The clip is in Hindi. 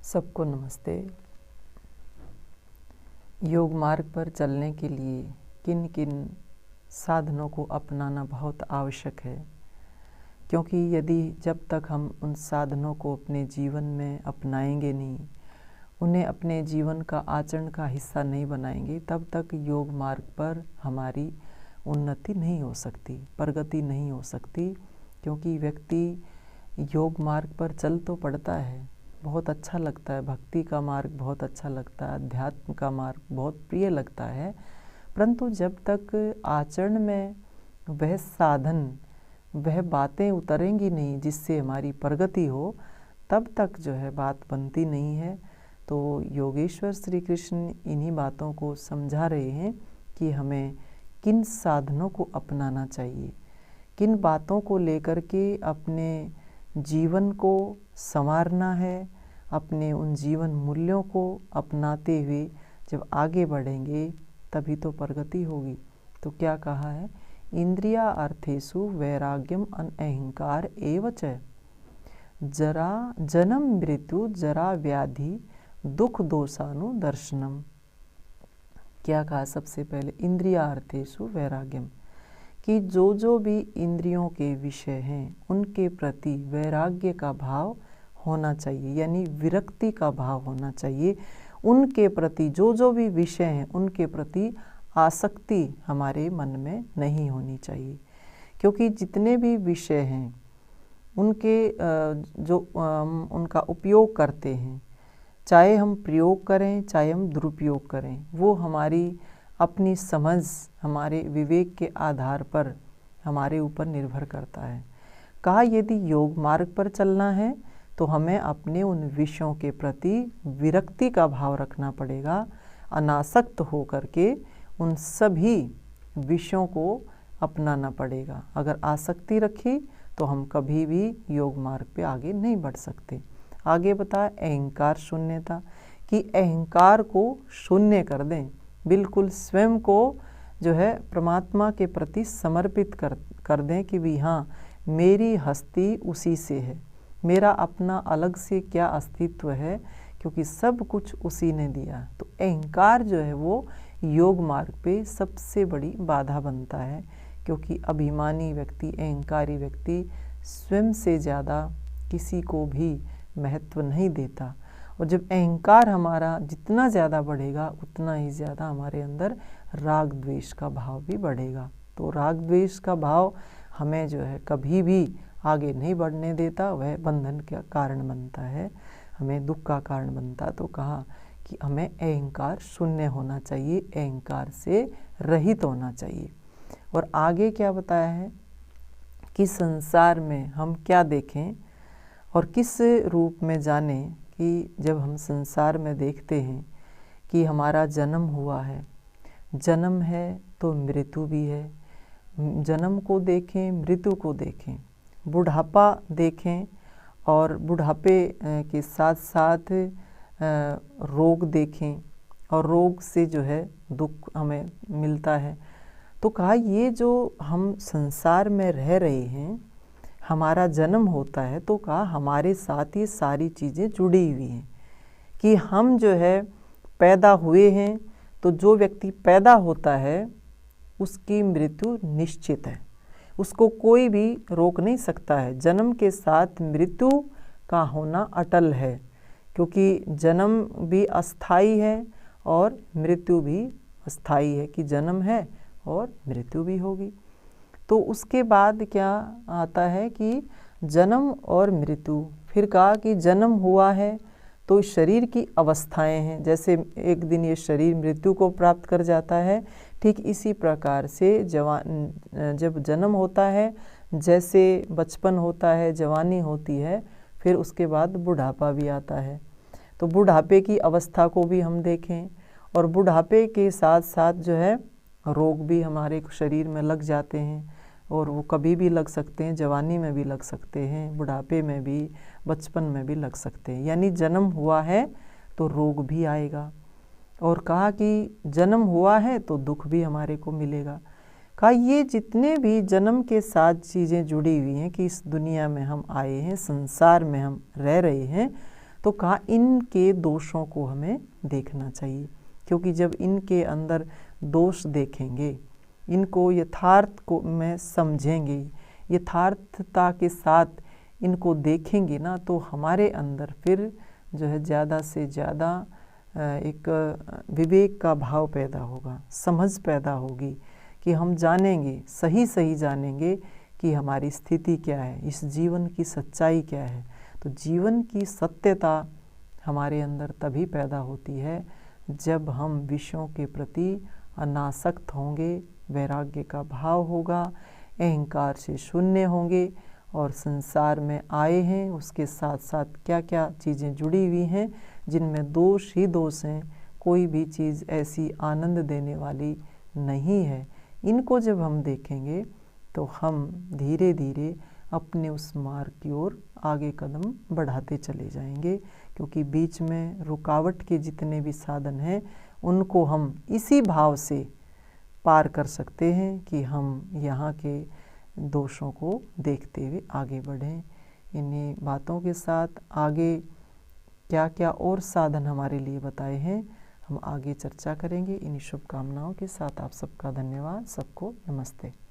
सबको नमस्ते। योग मार्ग पर चलने के लिए किन किन साधनों को अपनाना बहुत आवश्यक है, क्योंकि यदि जब तक हम उन साधनों को अपने जीवन में अपनाएंगे नहीं, उन्हें अपने जीवन का आचरण का हिस्सा नहीं बनाएंगे, तब तक योग मार्ग पर हमारी उन्नति नहीं हो सकती, प्रगति नहीं हो सकती। क्योंकि व्यक्ति योग मार्ग पर चल तो पड़ता है, बहुत अच्छा लगता है, भक्ति का मार्ग बहुत अच्छा लगता है, अध्यात्म का मार्ग बहुत प्रिय लगता है, परंतु जब तक आचरण में वह साधन, वह बातें उतरेंगी नहीं जिससे हमारी प्रगति हो, तब तक जो है बात बनती नहीं है। तो योगेश्वर श्री कृष्ण इन्हीं बातों को समझा रहे हैं कि हमें किन साधनों को अपनाना चाहिए, किन बातों को लेकर के अपने जीवन को संवारना है, अपने उन जीवन मूल्यों को अपनाते हुए जब आगे बढ़ेंगे तभी तो प्रगति होगी। तो क्या कहा है, इंद्रिया अर्थेषु वैराग्यम अनअहंकार एव च जरा जन्म मृत्यु जरा व्याधि दुख दोषानुदर्शनम। क्या कहा, सबसे पहले इंद्रिया अर्थेषु वैराग्यम, कि जो भी इंद्रियों के विषय हैं उनके प्रति वैराग्य का भाव होना चाहिए, यानी विरक्ति का भाव होना चाहिए। उनके प्रति जो भी विषय हैं उनके प्रति आसक्ति हमारे मन में नहीं होनी चाहिए। क्योंकि जितने भी विषय हैं उनके उनका उपयोग करते हैं, चाहे हम प्रयोग करें चाहे हम दुरुपयोग करें, वो हमारी अपनी समझ, हमारे विवेक के आधार पर हमारे ऊपर निर्भर करता है। कहा, यदि योग मार्ग पर चलना है तो हमें अपने उन विषयों के प्रति विरक्ति का भाव रखना पड़ेगा, अनासक्त हो करके उन सभी विषयों को अपनाना पड़ेगा। अगर आसक्ति रखी तो हम कभी भी योग मार्ग पे आगे नहीं बढ़ सकते। आगे बताया अहंकार शून्यता, कि अहंकार को शून्य कर दें, बिल्कुल स्वयं को जो है परमात्मा के प्रति समर्पित कर दें कि भी हाँ, मेरी हस्ती उसी से है, मेरा अपना अलग से क्या अस्तित्व है, क्योंकि सब कुछ उसी ने दिया। तो अहंकार जो है वो योग मार्ग पे सबसे बड़ी बाधा बनता है, क्योंकि अभिमानी व्यक्ति, अहंकारी व्यक्ति स्वयं से ज़्यादा किसी को भी महत्व नहीं देता। और जब अहंकार हमारा जितना ज़्यादा बढ़ेगा उतना ही ज़्यादा हमारे अंदर राग द्वेष का भाव भी बढ़ेगा। तो राग द्वेष का भाव हमें जो है कभी भी आगे नहीं बढ़ने देता, वह बंधन का कारण बनता है, हमें दुख का कारण बनता। तो कहा कि हमें अहंकार शून्य होना चाहिए, अहंकार से रहित होना चाहिए। और आगे क्या बताया है कि संसार में हम क्या देखें और किस रूप में जानें, कि जब हम संसार में देखते हैं कि हमारा जन्म हुआ है, जन्म है तो मृत्यु भी है, जन्म को देखें मृत्यु को देखें, बुढ़ापा देखें और बुढ़ापे के साथ साथ रोग देखें, और रोग से जो है दुख हमें मिलता है। तो कहा, ये जो हम संसार में रह रहे हैं, हमारा जन्म होता है, तो कहा हमारे साथ ये सारी चीज़ें जुड़ी हुई हैं, कि हम जो है पैदा हुए हैं, तो जो व्यक्ति पैदा होता है उसकी मृत्यु निश्चित है, उसको कोई भी रोक नहीं सकता है। जन्म के साथ मृत्यु का होना अटल है, क्योंकि जन्म भी अस्थाई है और मृत्यु भी अस्थाई है, कि जन्म है और मृत्यु भी होगी। तो उसके बाद क्या आता है कि जन्म और मृत्यु। फिर कहा कि जन्म हुआ है तो शरीर की अवस्थाएं हैं, जैसे एक दिन ये शरीर मृत्यु को प्राप्त कर जाता है, ठीक इसी प्रकार से जब जन्म होता है, जैसे बचपन होता है, जवानी होती है, फिर उसके बाद बुढ़ापा भी आता है। तो बुढ़ापे की अवस्था को भी हम देखें, और बुढ़ापे के साथ साथ जो है रोग भी हमारे शरीर में लग जाते हैं, और वो कभी भी लग सकते हैं, जवानी में भी लग सकते हैं, बुढ़ापे में भी, बचपन में भी लग सकते हैं। यानी जन्म हुआ है तो रोग भी आएगा। और कहा कि जन्म हुआ है तो दुख भी हमारे को मिलेगा। कहा ये जितने भी जन्म के साथ चीज़ें जुड़ी हुई हैं, कि इस दुनिया में हम आए हैं, संसार में हम रह रहे हैं, तो कहा इनके दोषों को हमें देखना चाहिए, क्योंकि जब इनके अंदर दोष देखेंगे, इनको यथार्थ को में समझेंगे, यथार्थता के साथ इनको देखेंगे ना, तो हमारे अंदर फिर जो है ज़्यादा से ज़्यादा एक विवेक का भाव पैदा होगा, समझ पैदा होगी कि हम जानेंगे, सही सही जानेंगे कि हमारी स्थिति क्या है, इस जीवन की सच्चाई क्या है। तो जीवन की सत्यता हमारे अंदर तभी पैदा होती है जब हम विषयों के प्रति अनासक्त होंगे, वैराग्य का भाव होगा, अहंकार से शून्य होंगे और संसार में आए हैं उसके साथ साथ क्या क्या चीज़ें जुड़ी हुई हैं जिनमें दोष ही दोष हैं, कोई भी चीज़ ऐसी आनंद देने वाली नहीं है। इनको जब हम देखेंगे तो हम धीरे धीरे अपने उस मार्ग की ओर आगे कदम बढ़ाते चले जाएंगे, क्योंकि बीच में रुकावट के जितने भी साधन हैं उनको हम इसी भाव से पार कर सकते हैं कि हम यहाँ के दोषों को देखते हुए आगे बढ़ें। इन्हीं बातों के साथ आगे क्या क्या और साधन हमारे लिए बताए हैं हम आगे चर्चा करेंगे। इन्हीं शुभकामनाओं के साथ आप सबका धन्यवाद। सबको नमस्ते।